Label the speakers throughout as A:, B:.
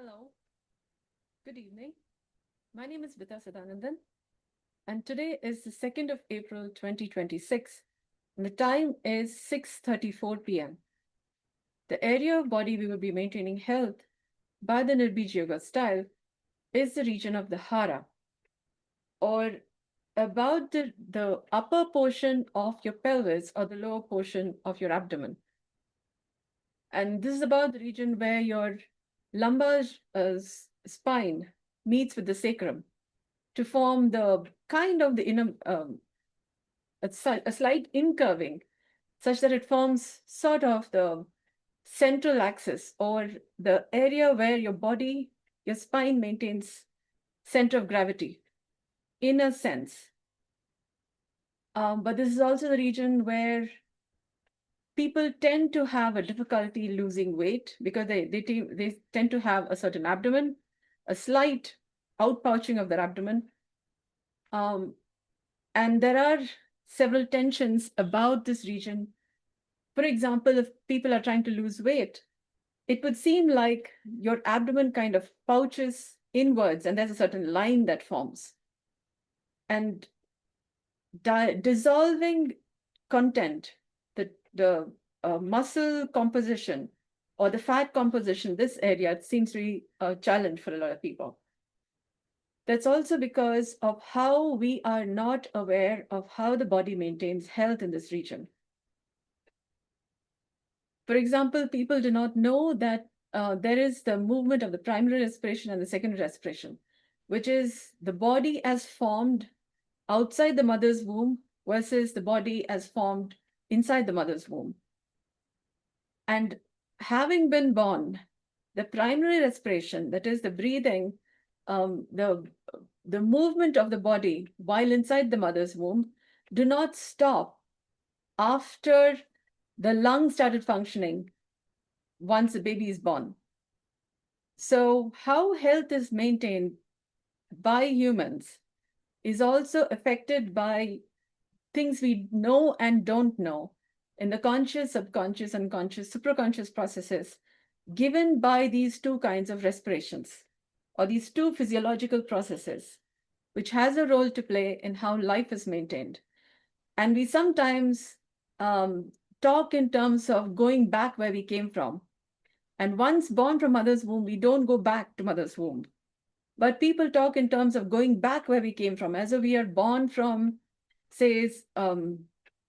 A: Hello, good evening. My name is Vita Sadanandan, and today is the 2nd of April 2026, and the time is 6:34 p.m. The area of body we will be maintaining health by the Nirbeeja Yoga style is the region of the Hara, or about the upper portion of your pelvis or the lower portion of your abdomen. And this is about the region where your lumbar spine meets with the sacrum to form the kind of the inner, a slight incurving, such that it forms sort of the central axis or the area where your body, your spine maintains center of gravity in a sense. But this is also the region where people tend to have a difficulty losing weight because they tend to have a certain abdomen, a slight outpouching of their abdomen. And there are several tensions about this region. For example, if people are trying to lose weight, it would seem like your abdomen kind of pouches inwards and there's a certain line that forms. And dissolving content, the muscle composition or the fat composition, this area, it seems to be a challenge for a lot of people. That's also because of how we are not aware of how the body maintains health in this region. For example, people do not know that there is the movement of the primary respiration and the secondary respiration, which is the body as formed outside the mother's womb versus the body as formed inside the mother's womb. And having been born, the primary respiration, that is the breathing, the movement of the body while inside the mother's womb, do not stop after the lungs started functioning once the baby is born. So, how health is maintained by humans is also affected by things we know and don't know in the conscious, subconscious, unconscious, supraconscious processes given by these two kinds of respirations or these two physiological processes, which has a role to play in how life is maintained. And we sometimes talk in terms of going back where we came from. And once born from mother's womb, we don't go back to mother's womb. But people talk in terms of going back where we came from, as if we are born from, say,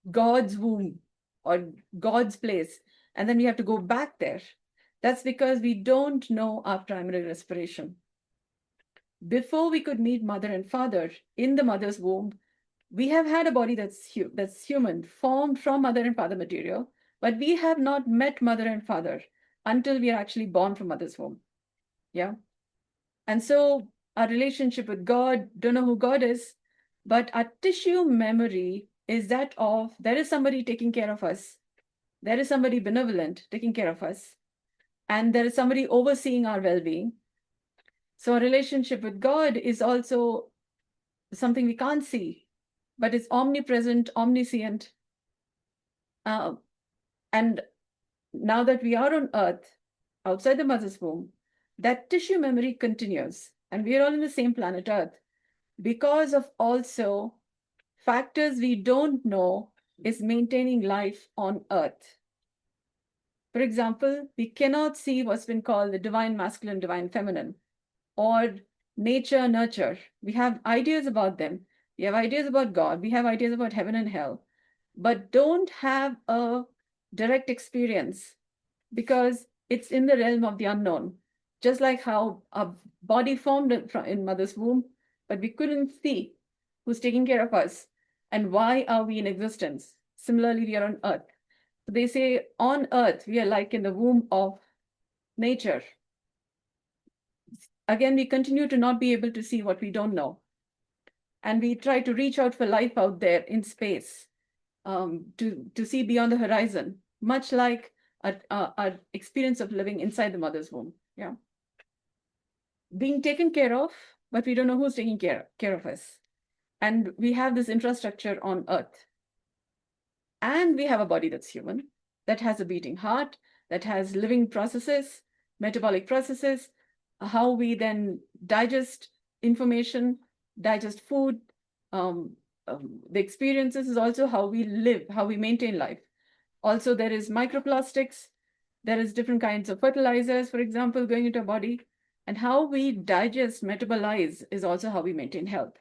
A: God's womb or God's place, and then we have to go back there. That's because we don't know our primary respiration. Before we could meet mother and father in the mother's womb, we have had a body that's human, formed from mother and father material, but we have not met mother and father until we are actually born from mother's womb. Yeah. And so our relationship with God, don't know who God is, but our tissue memory is that of there is somebody taking care of us. There is somebody benevolent taking care of us. And there is somebody overseeing our well-being. So our relationship with God is also something we can't see, but it's omnipresent, omniscient. And now that we are on earth, outside the mother's womb, that tissue memory continues. And we are all in the same planet Earth because of also factors we don't know is maintaining life on Earth. For example, we cannot see what's been called the divine masculine, divine feminine, or nature, nurture. We have ideas about them. We have ideas about God. We have ideas about heaven and hell, but don't have a direct experience because it's in the realm of the unknown. Just like how a body formed in mother's womb, but we couldn't see who's taking care of us and why are we in existence. Similarly, we are on earth. So they say on earth, we are like in the womb of nature. Again, we continue to not be able to see what we don't know. And we try to reach out for life out there in space, to see beyond the horizon, much like our experience of living inside the mother's womb. Yeah. Being taken care of, but we don't know who's taking care of us. And we have this infrastructure on earth. And we have a body that's human, that has a beating heart, that has living processes, metabolic processes, how we then digest information, digest food. The experiences is also how we live, how we maintain life. Also, there is microplastics, there is different kinds of fertilizers, for example, going into our body, and how we digest, metabolize is also how we maintain health.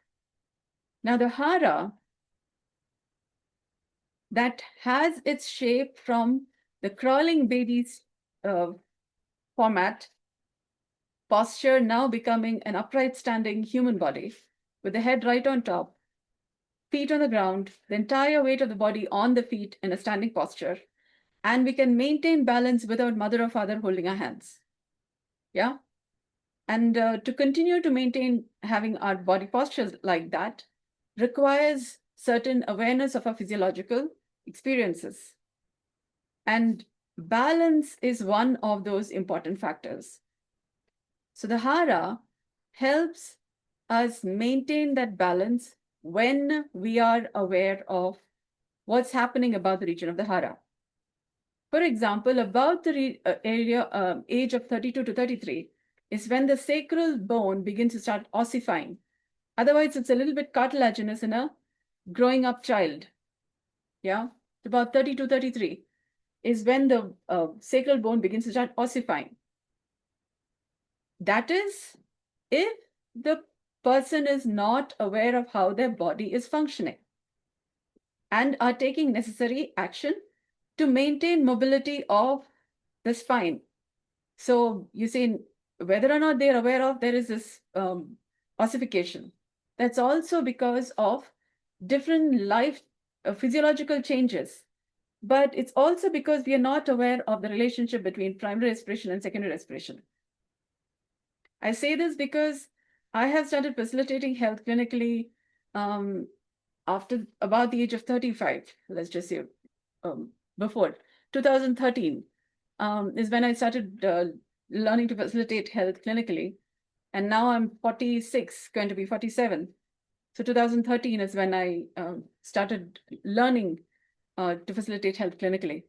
A: Now, the hara that has its shape from the crawling baby's format, posture now becoming an upright standing human body with the head right on top, feet on the ground, the entire weight of the body on the feet in a standing posture, and we can maintain balance without mother or father holding our hands. Yeah. And to continue to maintain having our body postures like that requires certain awareness of our physiological experiences. And balance is one of those important factors. So the hara helps us maintain that balance when we are aware of what's happening about the region of the hara. For example, about the age of 32 to 33 is when the sacral bone begins to start ossifying. Otherwise, it's a little bit cartilaginous in a growing up child. Yeah, about 30 to 33 is when the sacral bone begins to start ossifying. That is, if the person is not aware of how their body is functioning and are taking necessary action to maintain mobility of the spine. So you see, whether or not they're aware of, there is this ossification. That's also because of different life physiological changes. But it's also because we are not aware of the relationship between primary respiration and secondary respiration. I say this because I have started facilitating health clinically after about the age of 35, let's just say, before 2013 is when I started learning to facilitate health clinically. And now I'm 46, going to be 47. So 2013 is when I started learning to facilitate health clinically.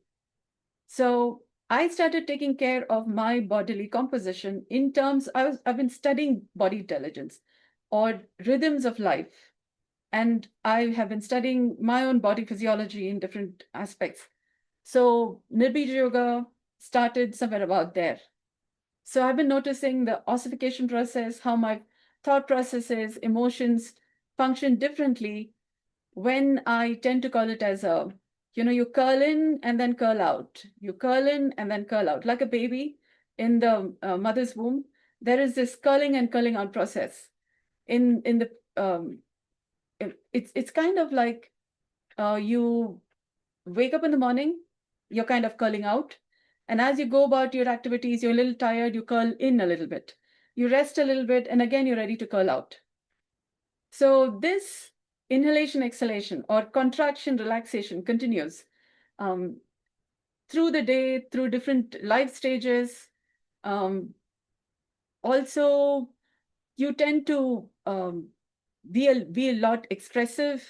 A: So I started taking care of my bodily composition in terms, I've been studying body intelligence or rhythms of life. And I have been studying my own body physiology in different aspects. So Nirbeeja Yoga started somewhere about there. So I've been noticing the ossification process, how my thought processes, emotions function differently when I tend to call it as a, you curl in and then curl out. You curl in and then curl out. Like a baby in the mother's womb, there is this curling and curling out process. In the it's kind of like you wake up in the morning, you're kind of curling out. And as you go about your activities, you're a little tired, you curl in a little bit. You rest a little bit, and again, you're ready to curl out. So this inhalation, exhalation, or contraction, relaxation continues through the day, through different life stages. Also, you tend to be a lot expressive,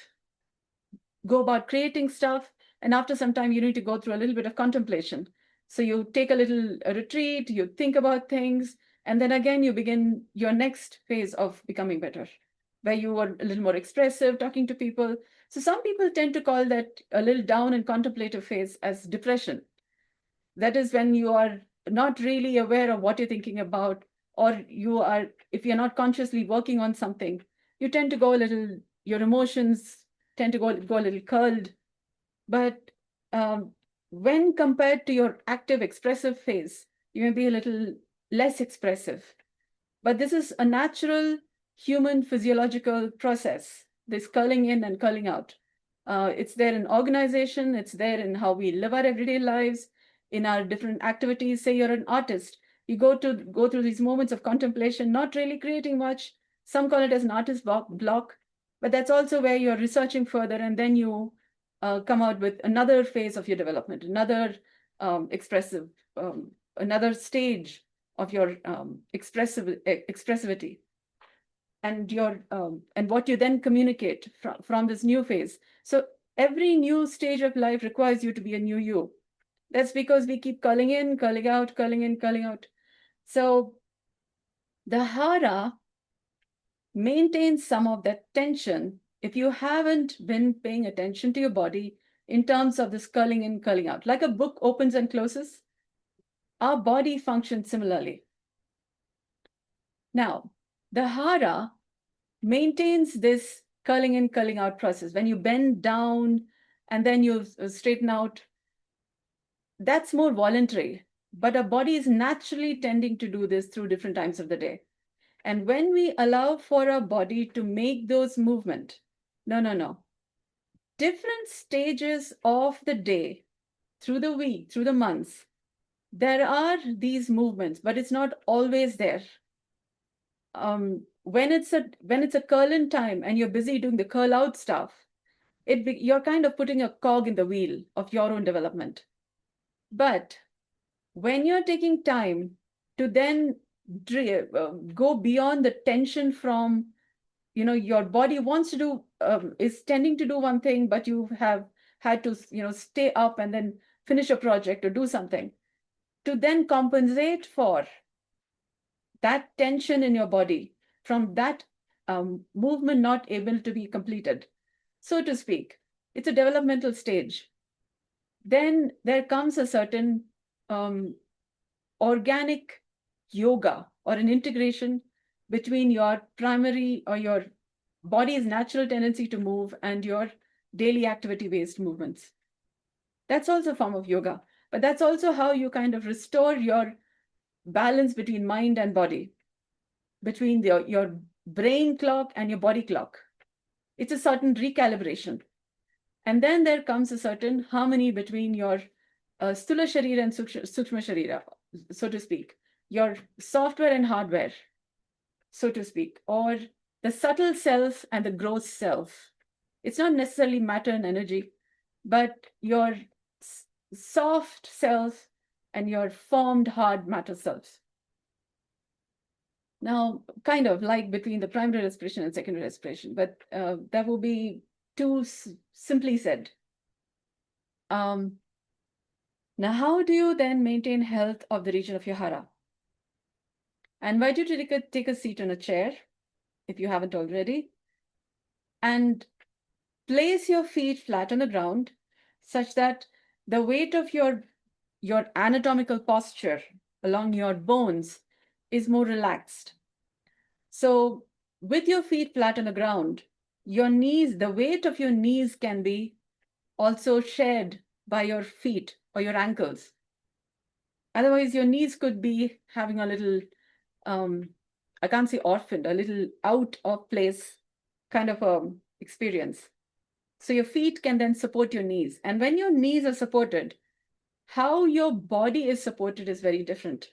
A: go about creating stuff. And after some time, you need to go through a little bit of contemplation. So you take a little retreat, you think about things, and then again, you begin your next phase of becoming better, where you are a little more expressive, talking to people. So some people tend to call that a little down and contemplative phase as depression. That is when you are not really aware of what you're thinking about, or if you're not consciously working on something, you tend to go a little, your emotions tend to go a little curled. But when compared to your active expressive phase, you may be a little less expressive. But this is a natural human physiological process, this curling in and curling out. It's there in organization, it's there in how we live our everyday lives, in our different activities. Say you're an artist, you go through these moments of contemplation, not really creating much. Some call it as an artist block, but that's also where you're researching further, and then you come out with another phase of your development, another expressive, another stage of your expressivity, and your and what you then communicate from this new phase. So every new stage of life requires you to be a new you. That's because we keep curling in, curling out, curling in, curling out. So The Hara maintains some of that tension if you haven't been paying attention to your body in terms of this curling in, curling out. Like a book opens and closes, our body functions similarly. Now, the Hara maintains this curling in, curling out process. When you bend down and then you straighten out, that's more voluntary. But our body is naturally tending to do this through different times of the day. And when we allow for our body to make those movements, no. Different stages of the day, through the week, through the months, there are these movements, but it's not always there. When it's a curl in time and you're busy doing the curl out stuff, you're kind of putting a cog in the wheel of your own development. But when you're taking time to then go beyond the tension from, your body wants to do, is tending to do one thing, but you have had to, stay up and then finish a project or do something, to then compensate for that tension in your body from that movement not able to be completed, so to speak. It's a developmental stage. Then there comes a certain organic yoga or an integration between your primary or your body's natural tendency to move and your daily activity based movements. That's also a form of yoga, but that's also how you kind of restore your balance between mind and body, between your brain clock and your body clock. It's a certain recalibration. And then there comes a certain harmony between your Sthula Sharira and Sukshma Sharira, so to speak, your software and hardware, so to speak, or the subtle self and the gross self. It's not necessarily matter and energy, but your soft self and your formed hard matter self. Now, kind of like between the primary respiration and secondary respiration, but that will be too simply said. Now, how do you then maintain health of the region of your hara? I invite you to take a seat on a chair, if you haven't already, and place your feet flat on the ground such that the weight of your anatomical posture along your bones is more relaxed. So with your feet flat on the ground, your knees, the weight of your knees can be also shared by your feet or your ankles. Otherwise, your knees could be having a little, I can't say orphaned, a little out of place kind of experience. So your feet can then support your knees. And when your knees are supported, how your body is supported is very different.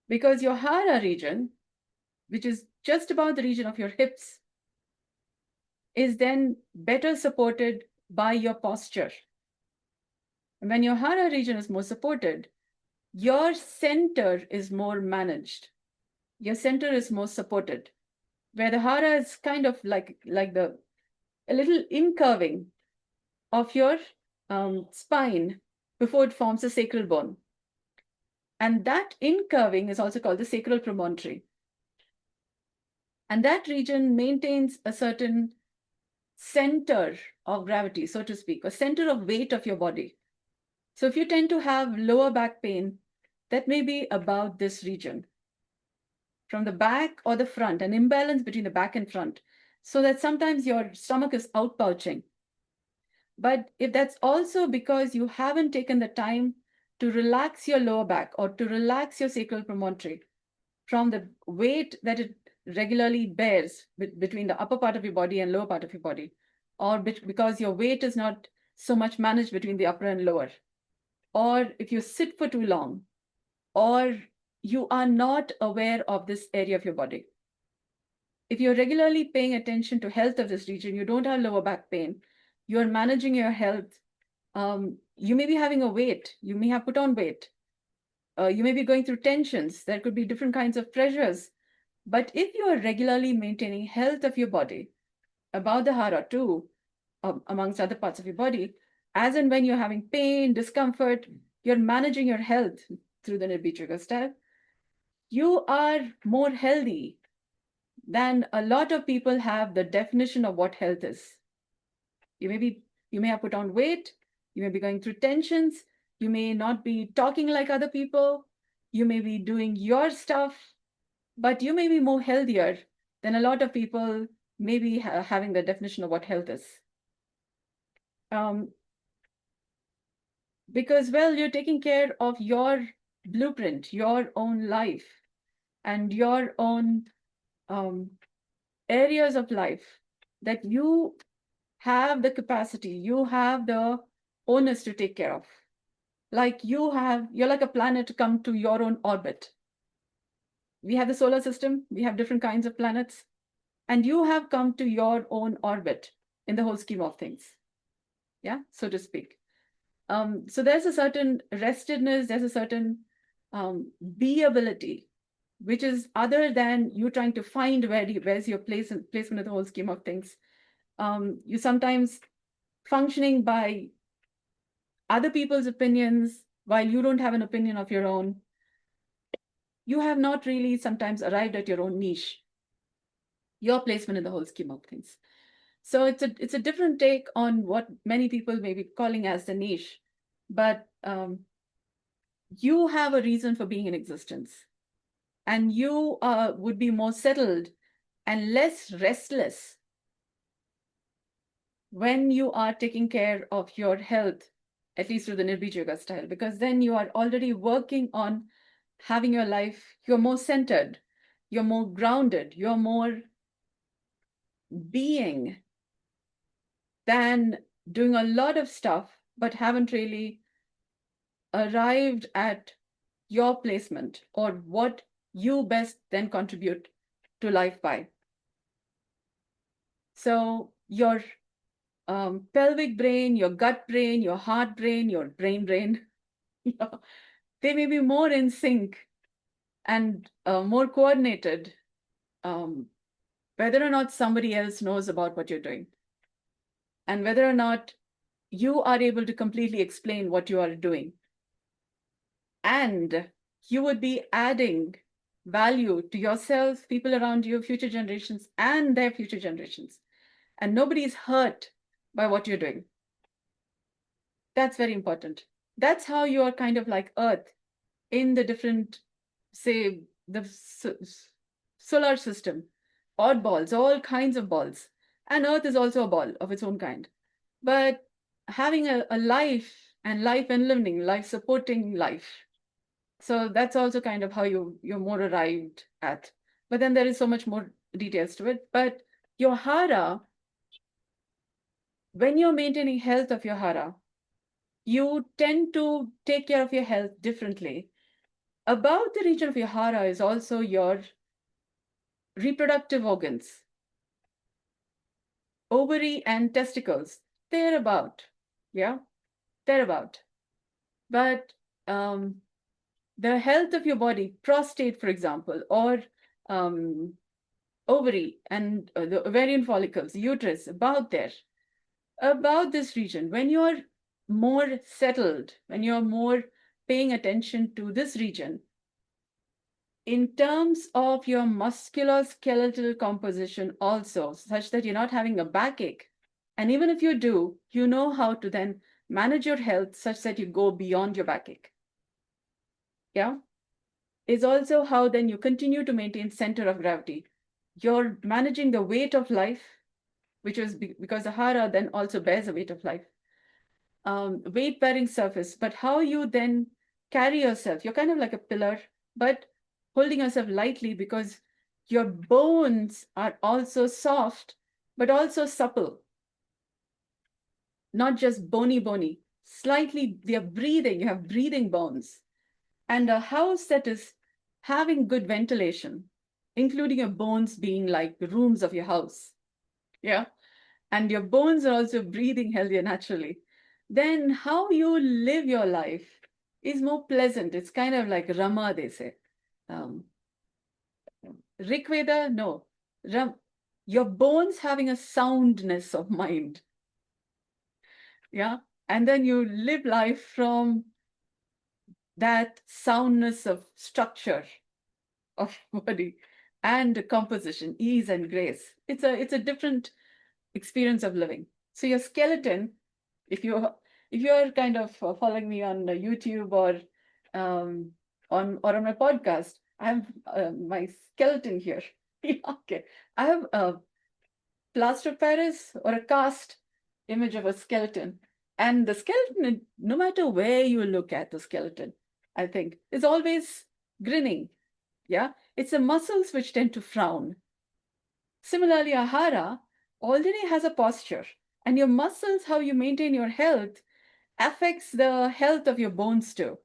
A: Because your hara region, which is just about the region of your hips, is then better supported by your posture. And when your hara region is more supported, your center is more managed. Your center is more supported. Where the hara is kind of like a little incurving of your spine before it forms a sacral bone. And that incurving is also called the sacral promontory. And that region maintains a certain center of gravity, so to speak, a center of weight of your body. So if you tend to have lower back pain, that may be about this region. From the back or the front, an imbalance between the back and front, so that sometimes your stomach is outpouching. But if that's also because you haven't taken the time to relax your lower back or to relax your sacral promontory from the weight that it regularly bears between the upper part of your body and lower part of your body, or because your weight is not so much managed between the upper and lower, or if you sit for too long, or you are not aware of this area of your body. If you're regularly paying attention to health of this region, you don't have lower back pain, you're managing your health, you may be having a weight, you may have put on weight, you may be going through tensions, there could be different kinds of pressures. But if you are regularly maintaining health of your body, about the hara too, amongst other parts of your body, as and when you're having pain, discomfort, you're managing your health through the Nirbeeja Yoga style, you are more healthy than a lot of people have the definition of what health is. You may have put on weight, you may be going through tensions, you may not be talking like other people, you may be doing your stuff, but you may be more healthier than a lot of people maybe having the definition of what health is. Um, because, well, you're taking care of your blueprint, your own life, and your own um, areas of life that you have the capacity, you have the onus to take care of. Like you're like a planet to come to your own orbit. We have the solar system, we have different kinds of planets, and you have come to your own orbit in the whole scheme of things, yeah, so to speak. So there's a certain restedness, there's a certain beability, which is other than you trying to find where's your placement in the whole scheme of things. You sometimes functioning by other people's opinions while you don't have an opinion of your own. You have not really sometimes arrived at your own niche, your placement in the whole scheme of things. So it's a different take on what many people may be calling as the niche, but you have a reason for being in existence, and you would be more settled and less restless when you are taking care of your health, at least through the Nirbeeja Yoga style, because then you are already working on having your life, you're more centered, you're more grounded, you're more being than doing a lot of stuff, but haven't really arrived at your placement or what you best then contribute to life by. So your pelvic brain, your gut brain, your heart brain, your brain, they may be more in sync and more coordinated, whether or not somebody else knows about what you're doing, and whether or not you are able to completely explain what you are doing. And you would be adding value to yourself, people around you, future generations, and their future generations. And nobody is hurt by what you're doing. That's very important. That's how you are kind of like Earth in the different, say, the solar system, oddballs, all kinds of balls. And Earth is also a ball of its own kind. But having a life and life and living, life supporting life. So that's also kind of how you're more arrived at. But then there is so much more details to it. But your hara, when you're maintaining health of your hara, you tend to take care of your health differently. About the region of your hara is also your reproductive organs, ovary and testicles. They're about, yeah, they're about. But the health of your body, prostate, for example, or ovary and the ovarian follicles, uterus, about there, about this region, when you're more settled, when you're more paying attention to this region, in terms of your musculoskeletal composition also, such that you're not having a backache. And even if you do, you know how to then manage your health such that you go beyond your backache. Yeah. Is also how then you continue to maintain center of gravity. You're managing the weight of life, which is because the hara then also bears the weight of life. Weight bearing surface, but how you then carry yourself, you're kind of like a pillar, but holding yourself lightly because your bones are also soft, but also supple, not just bony, slightly, they are breathing, you have breathing bones. And a house that is having good ventilation, including your bones being like the rooms of your house, yeah, and your bones are also breathing healthier naturally, then how you live your life is more pleasant. It's kind of like Rama, they say. Rigveda, no. Your bones having a soundness of mind. Yeah. And then you live life from that soundness of structure. of body and composition, ease and grace. It's a different experience of living. So your skeleton, if you're kind of following me on YouTube or um, on my podcast, I have my skeleton here. Okay, I have a plaster of Paris or a cast image of a skeleton, and the skeleton, no matter where you look at the skeleton, I think is always grinning. Yeah, it's the muscles which tend to frown. Similarly, a hara already has a posture, and your muscles, how you maintain your health, affects the health of your bones too.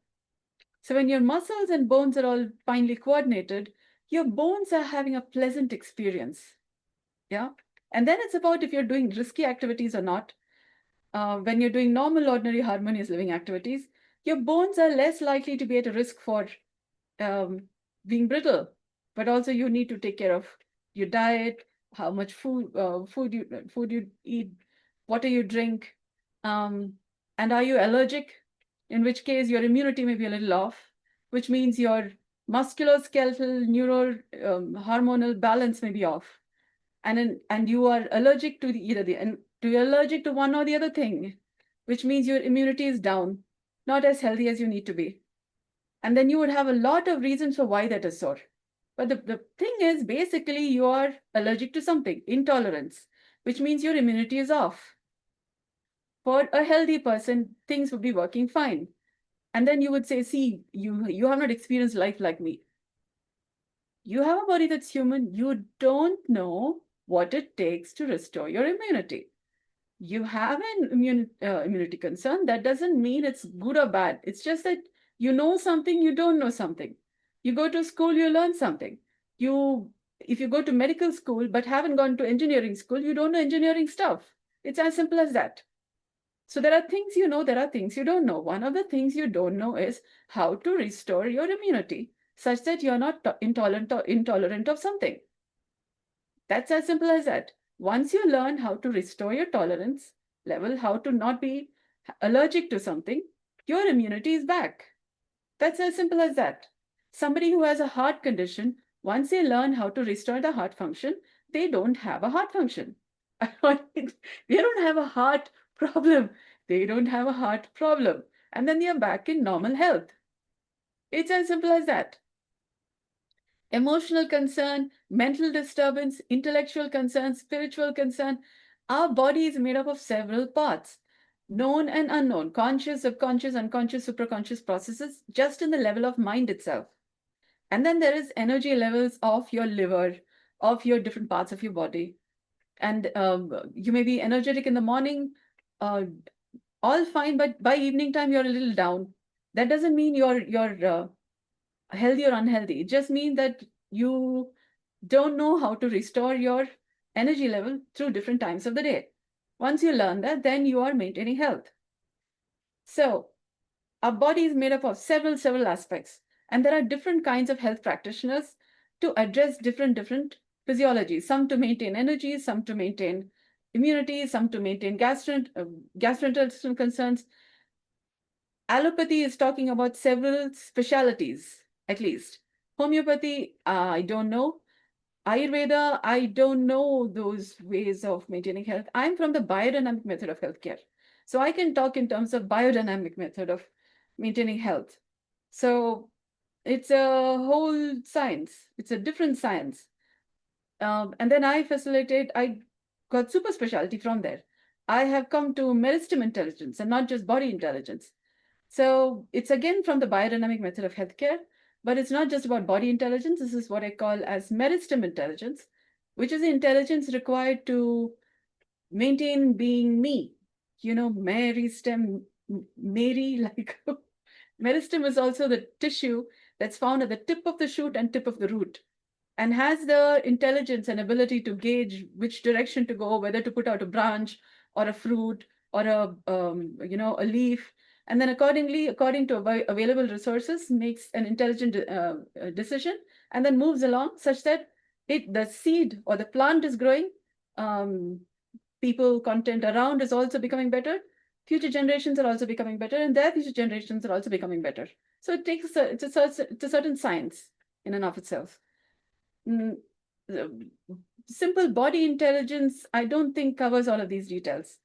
A: So when your muscles and bones are all finely coordinated, your bones are having a pleasant experience. Yeah. And then it's about if you're doing risky activities or not. When you're doing normal, ordinary, harmonious living activities, your bones are less likely to be at a risk for um, being brittle. But also, you need to take care of your diet, how much food you eat, what do you drink, and are you allergic? In which case, your immunity may be a little off, which means your musculoskeletal, neural, hormonal balance may be off, and you are allergic to you're allergic to one or the other thing, which means your immunity is down, not as healthy as you need to be. And then you would have a lot of reasons for why that is so. But the thing is, basically, you are allergic to something, intolerance, which means your immunity is off. For a healthy person, things would be working fine. And then you would say, see, you have not experienced life like me. You have a body that's human. You don't know what it takes to restore your immunity. You have an immunity concern. That doesn't mean it's good or bad. It's just that you know something, you don't know something. You go to school, you learn something. If you go to medical school but haven't gone to engineering school, you don't know engineering stuff. It's as simple as that. So there are things you know, there are things you don't know. One of the things you don't know is how to restore your immunity such that you're not intolerant of something. That's as simple as that. Once you learn how to restore your tolerance level, how to not be allergic to something, your immunity is back. That's as simple as that. Somebody who has a heart condition, once they learn how to restore the heart function, they don't have a heart function. They don't have a heart problem. They don't have a heart problem. And then they're back in normal health. It's as simple as that. Emotional concern, mental disturbance, intellectual concern, spiritual concern. Our body is made up of several parts, known and unknown, conscious, subconscious, unconscious, supraconscious processes, just in the level of mind itself. And then there is energy levels of your liver, of your different parts of your body. And you may be energetic in the morning, uh, all fine, but by evening time you're a little down. That doesn't mean you're healthy or unhealthy. It just means that you don't know how to restore your energy level through different times of the day. Once you learn that, then you are maintaining health. So our body is made up of several aspects, and there are different kinds of health practitioners to address different physiologies. Some to maintain energy, some to maintain immunity, some to maintain gastrointestinal concerns. Allopathy is talking about several specialities, at least. Homeopathy, I don't know. Ayurveda, I don't know those ways of maintaining health. I'm from the biodynamic method of healthcare. So I can talk in terms of biodynamic method of maintaining health. So it's a whole science. It's a different science. And then I got super specialty from there. I have come to meristem intelligence and not just body intelligence. So it's again from the biodynamic method of healthcare, but it's not just about body intelligence. This is what I call as meristem intelligence, which is the intelligence required to maintain being me. You know, Mary stem, Mary, like meristem is also the tissue that's found at the tip of the shoot and tip of the root, and has the intelligence and ability to gauge which direction to go, whether to put out a branch or a fruit or a leaf, and then accordingly, according to available resources, makes an intelligent decision, and then moves along such that the seed or the plant is growing. Um, People content around is also becoming better. Future generations are also becoming better, and their future generations are also becoming better. So it's a certain science. in and of itself. Mm, the simple body intelligence, I don't think covers all of these details.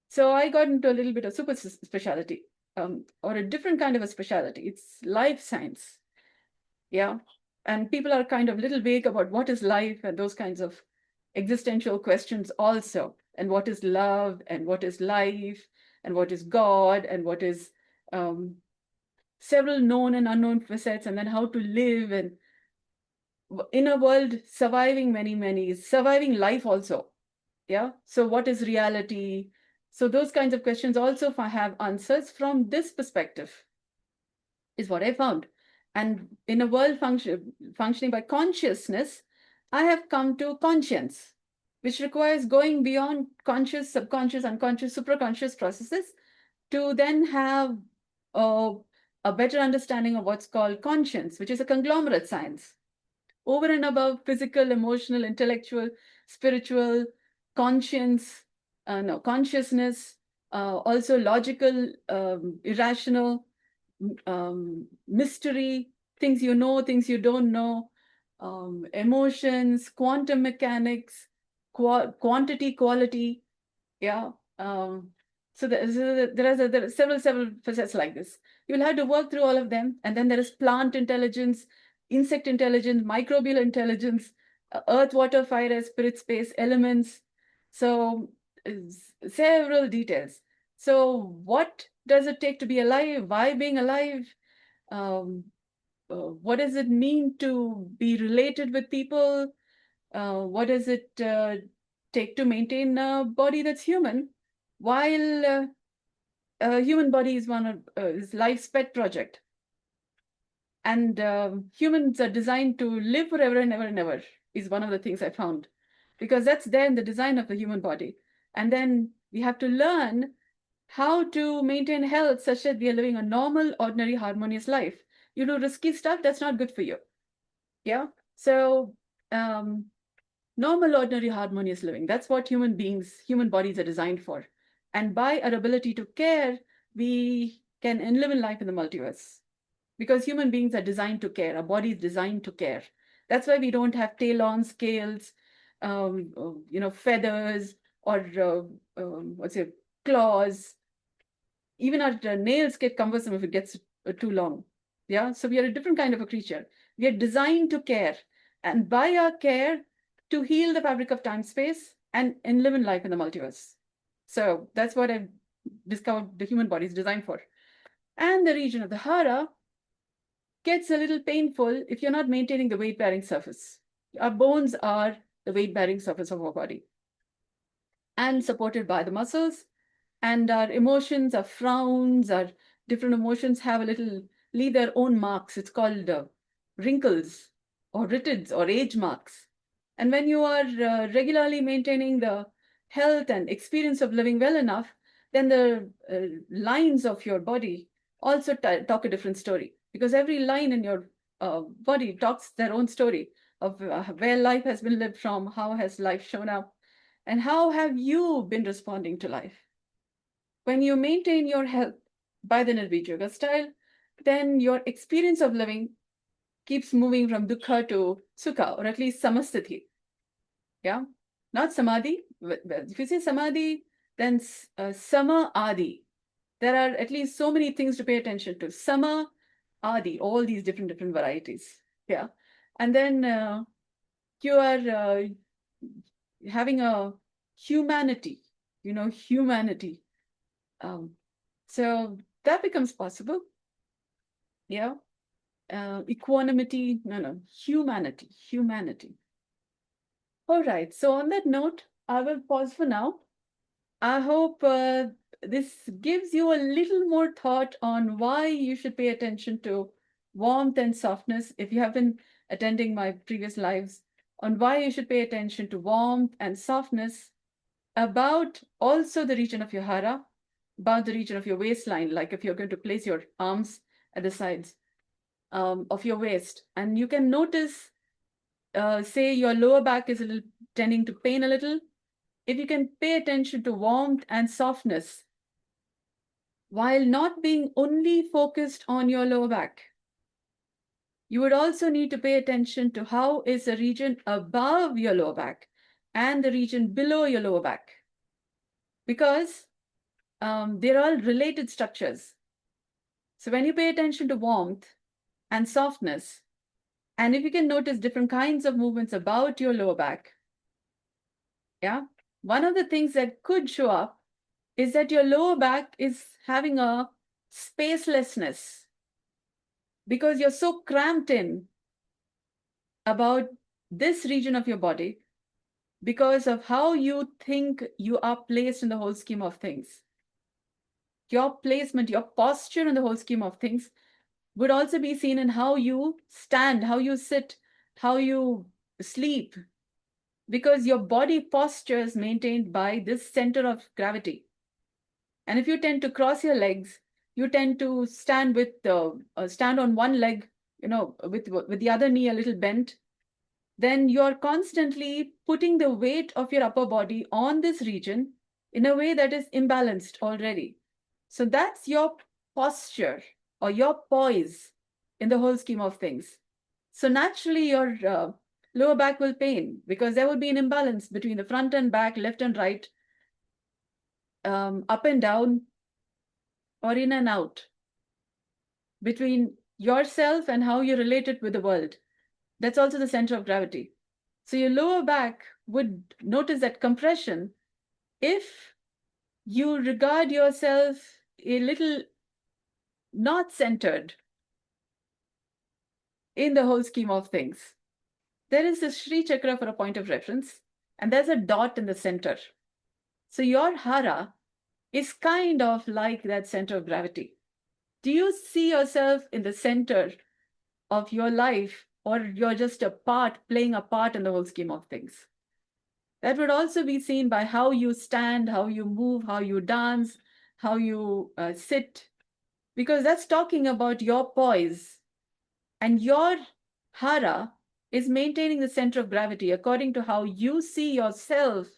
A: So I got into a little bit of super specialty, or a different kind of a specialty. It's life science. Yeah. And people are kind of a little vague about what is life and those kinds of existential questions also. And what is love and what is life and what is God and what is um, several known and unknown facets, and then how to live and in a world surviving many, surviving life also. Yeah. So what is reality? So those kinds of questions also have answers from this perspective, is what I found. And in a world functioning by consciousness, I have come to conscience, which requires going beyond conscious, subconscious, unconscious, supraconscious processes to then have a, a better understanding of what's called conscience, which is a conglomerate science over and above physical, emotional, intellectual, spiritual, conscience, no, consciousness, also logical, irrational, mystery, things you know, things you don't know, emotions, quantum mechanics, quantity, quality. Yeah. So there are several facets like this. You'll have to work through all of them. And then there is plant intelligence, insect intelligence, microbial intelligence, earth, water, fire, air, spirit, space, elements. So several details. So what does it take to be alive? Why being alive? Um, what does it mean to be related with people? What does it take to maintain a body that's human? While human body is one of is life's pet project, and humans are designed to live forever and ever and ever, is one of the things I found, because that's there in the design of the human body. And then we have to learn how to maintain health such that we are living a normal, ordinary, harmonious life. You do risky stuff, that's not good for you. Yeah. So um, normal, ordinary, harmonious living. That's what human bodies are designed for. And by our ability to care, we can live in life in the multiverse. Because human beings are designed to care. Our body is designed to care. That's why we don't have tail-on scales, feathers, or what's it, claws. Even our nails get cumbersome if it gets too long. Yeah. So we are a different kind of a creature. We are designed to care. And by our care, to heal the fabric of time space and live in life in the multiverse. So that's what I've discovered the human body is designed for. And the region of the Hara gets a little painful if you're not maintaining the weight-bearing surface. Our bones are the weight-bearing surface of our body and supported by the muscles. And our emotions, our frowns, our different emotions have a little, leave their own marks. It's called wrinkles or ritids or age marks. And when you are regularly maintaining the health and experience of living well enough, then the lines of your body also talk a different story, because every line in your body talks their own story of where life has been lived from, how has life shown up, and how have you been responding to life. When you maintain your health by the Nirbeeja Yoga style, then your experience of living keeps moving from dukkha to sukha, or at least samasthiti. Yeah, not samadhi. If you say samadhi, then sama adi. There are at least so many things to pay attention to. Sama adi, all these different varieties. Yeah, and then you are having a humanity. Humanity. Um, so that becomes possible. Yeah. Equanimity, no, humanity. All right. So on that note, I will pause for now. I hope this gives you a little more thought on why you should pay attention to warmth and softness. If you have been attending my previous lives, on why you should pay attention to warmth and softness, about also the region of your hara, about the region of your waistline, like if you're going to place your arms at the sides of your waist. And you can notice, say your lower back is a little tending to pain a little. If you can pay attention to warmth and softness, while not being only focused on your lower back, You would also need to pay attention to how is the region above your lower back and the region below your lower back, because they're all related structures. So when you pay attention to warmth and softness, and if you can notice different kinds of movements about your lower back, yeah, one of the things that could show up is that your lower back is having a spacelessness because you're so cramped in about this region of your body because of how you think you are placed in the whole scheme of things. Your placement, your posture in the whole scheme of things would also be seen in how you stand, how you sit, how you sleep, because your body posture is maintained by this center of gravity. And if you tend to cross your legs, you tend to stand stand on one leg, with the other knee a little bent, then you're constantly putting the weight of your upper body on this region in a way that is imbalanced already. So that's your posture or your poise in the whole scheme of things. So naturally, your lower back will pain because there will be an imbalance between the front and back, left and right, up and down, or in and out, between yourself and how you relate it with the world. That's also the center of gravity. So your lower back would notice that compression if you regard yourself a little not centered in the whole scheme of things. There is a Sri Chakra for a point of reference, and there's a dot in the center. So your Hara is kind of like that center of gravity. Do you see yourself in the center of your life, or you're just a part, playing a part in the whole scheme of things? That would also be seen by how you stand, how you move, how you dance, how you sit, because that's talking about your poise. And your Hara is maintaining the center of gravity according to how you see yourself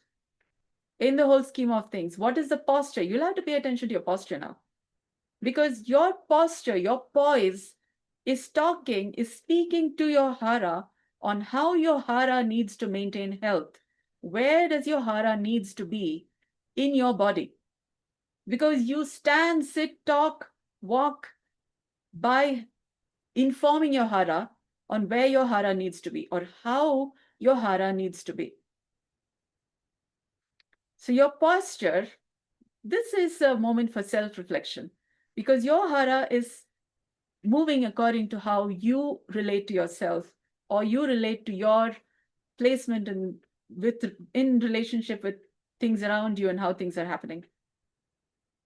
A: in the whole scheme of things. What is the posture? You'll have to pay attention to your posture now, because your posture, your poise is speaking to your Hara on how your Hara needs to maintain health. Where does your Hara needs to be in your body? Because you stand, sit, talk, walk by informing your Hara on where your Hara needs to be or how your Hara needs to be. So your posture, this is a moment for self-reflection, because your Hara is moving according to how you relate to yourself or you relate to your placement in relationship with things around you and how things are happening.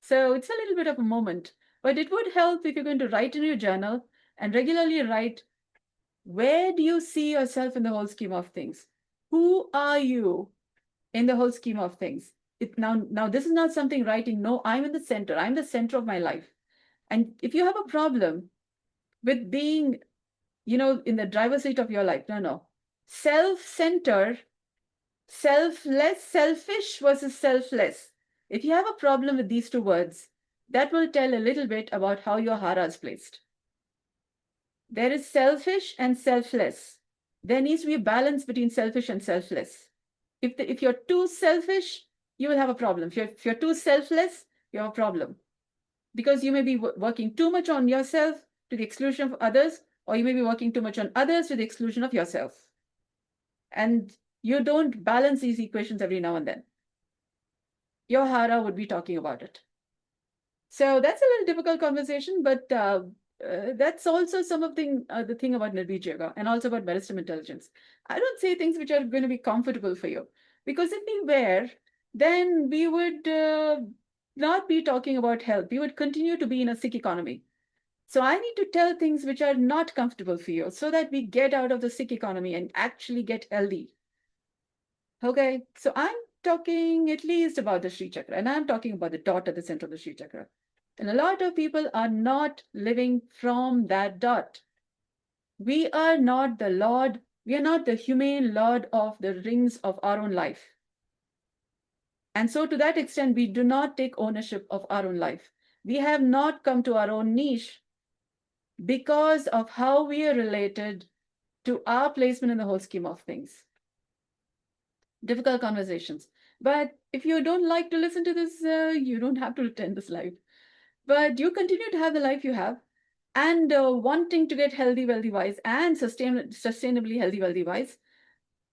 A: So it's a little bit of a moment, but it would help if you're going to write in your journal and regularly write, where do you see yourself in the whole scheme of things? Who are you in the whole scheme of things? Now this is not something writing, no, I'm in the center. I'm the center of my life. And if you have a problem with being, in the driver's seat of your life, no. Self-centered, selfless, selfish versus selfless. If you have a problem with these two words, that will tell a little bit about how your Hara is placed. There is selfish and selfless. There needs to be a balance between selfish and selfless. If you're too selfish, you will have a problem. If you're too selfless, you have a problem. Because you may be working too much on yourself to the exclusion of others, or you may be working too much on others to the exclusion of yourself. And you don't balance these equations every now and then. Your Hara would be talking about it. So that's a little difficult conversation, but that's also some of the thing about Nirbeeja Yoga and also about meditative intelligence. I don't say things which are going to be comfortable for you, because if we were, then we would not be talking about health. We would continue to be in a sick economy. So I need to tell things which are not comfortable for you so that we get out of the sick economy and actually get healthy. Okay, so I'm talking at least about the Sri Chakra, and I'm talking about the dot at the center of the Sri Chakra. And a lot of people are not living from that dot. We are not the Lord, we are not the humane Lord of the rings of our own life. And so to that extent, we do not take ownership of our own life. We have not come to our own niche because of how we are related to our placement in the whole scheme of things. Difficult conversations. But if you don't like to listen to this, you don't have to attend this live. But you continue to have the life you have, and wanting to get healthy, wealthy, wise, and sustainably healthy, wealthy, wise.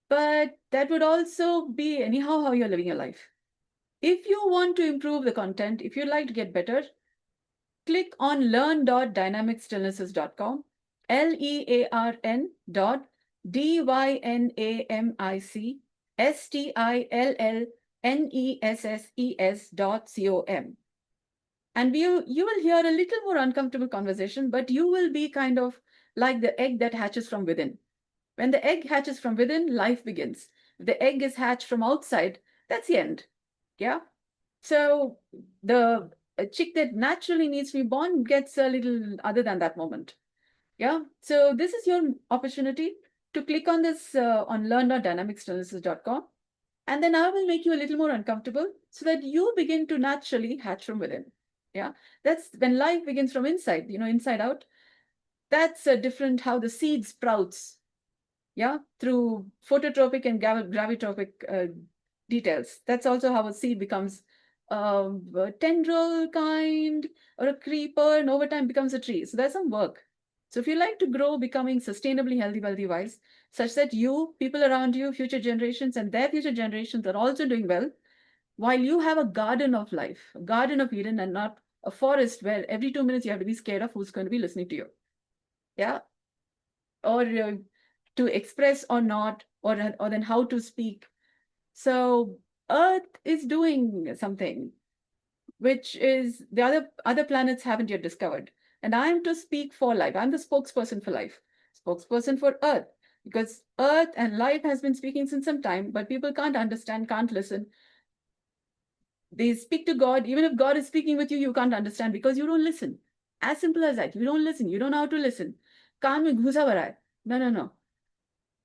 A: But that would also be anyhow how you're living your life. If you want to improve the content, if you'd like to get better, click on learn.dynamicstillnesses.com, LEARN dot DYNAMICSTILLNESSES.com. And you will hear a little more uncomfortable conversation, but you will be kind of like the egg that hatches from within. When the egg hatches from within, life begins. If the egg is hatched from outside, that's the end. Yeah. So the chick that naturally needs to be born gets a little other than that moment. Yeah. So this is your opportunity to click on this on learn.dynamicstillnesses.com. And then I will make you a little more uncomfortable so that you begin to naturally hatch from within. Yeah. That's when life begins from inside, inside out. That's a different how the seed sprouts. Yeah. Through phototropic and gravitropic details. That's also how a seed becomes a tendril kind or a creeper, and over time becomes a tree. So there's some work. So if you like to grow, becoming sustainably healthy, wealthy, wise, such that you, people around you, future generations, and their future generations are also doing well, while you have a garden of life, a garden of Eden, and not a forest where every 2 minutes you have to be scared of who's going to be listening to you. Yeah. Or to express or not, or then how to speak. So Earth is doing something which is the other planets haven't yet discovered. And I'm to speak for life. I'm the spokesperson for life, spokesperson for Earth, because Earth and life has been speaking since some time, but people can't understand, can't listen. They speak to God. Even if God is speaking with you, you can't understand because you don't listen. As simple as that. You don't listen. You don't know how to listen. कान में घुसा भरा है. No, no, no.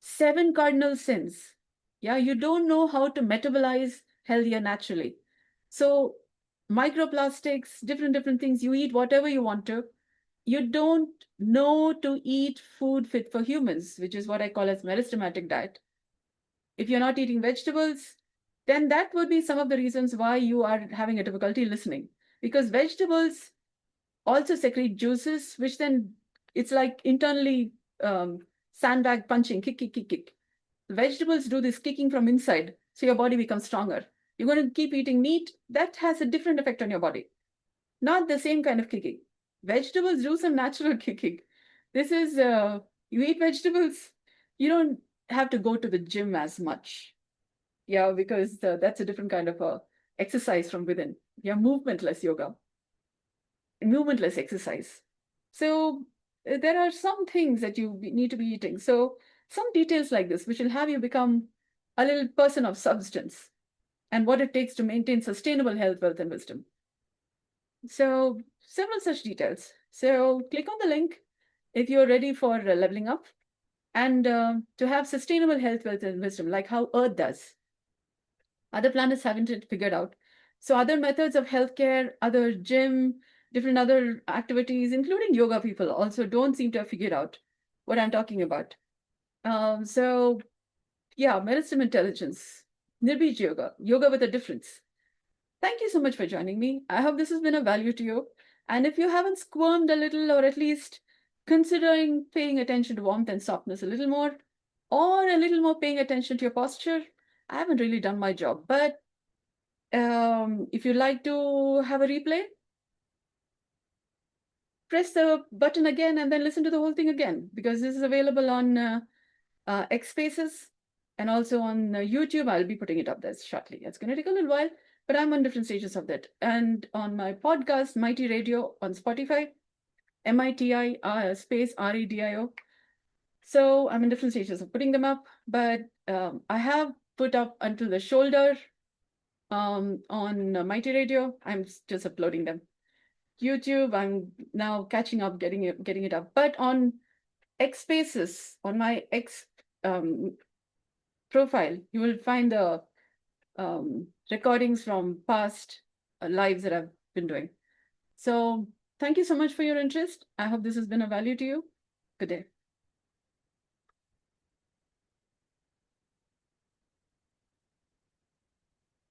A: 7 cardinal sins. Yeah, you don't know how to metabolize healthier naturally. So microplastics, different things, you eat whatever you want to. You don't know to eat food fit for humans, which is what I call as meristematic diet. If you're not eating vegetables, then that would be some of the reasons why you are having a difficulty listening. Because vegetables also secrete juices, which then it's like internally sandbag punching, kick, kick, kick, kick. Vegetables do this kicking from inside, so your body becomes stronger. You're going to keep eating meat, that has a different effect on your body. Not the same kind of kicking. Vegetables do some natural kicking. This is, you eat vegetables, you don't have to go to the gym as much. Yeah, because that's a different kind of exercise from within. Yeah, movementless yoga, movementless exercise. So there are some things that you need to be eating. So some details like this, which will have you become a little person of substance and what it takes to maintain sustainable health, wealth, and wisdom. So several such details. So click on the link if you're ready for leveling up and to have sustainable health, wealth, and wisdom, like how Earth does. Other planets haven't it figured out. So other methods of healthcare, other gym, different other activities, including yoga people, also don't seem to have figured out what I'm talking about. So yeah, medicine intelligence, Nirbeeja Yoga, yoga with a difference. Thank you so much for joining me. I hope this has been of value to you. And if you haven't squirmed a little, or at least considering paying attention to warmth and softness a little more, or a little more paying attention to your posture, I haven't really done my job. But if you'd like to have a replay, press the button again and then listen to the whole thing again, because this is available on X Spaces and also on YouTube. I'll be putting it up there shortly. It's going to take a little while, but I'm on different stages of that. And on my podcast, Mighty Radio on Spotify, MITI space REDIO. So I'm in different stages of putting them up, but I have put up until the shoulder on Mighty Radio. I'm just uploading them. YouTube, I'm now catching up, getting it up. But on X Spaces, on my X profile, you will find the recordings from past lives that I've been doing. So Thank you so much for your interest. I hope this has been of value to you. Good day.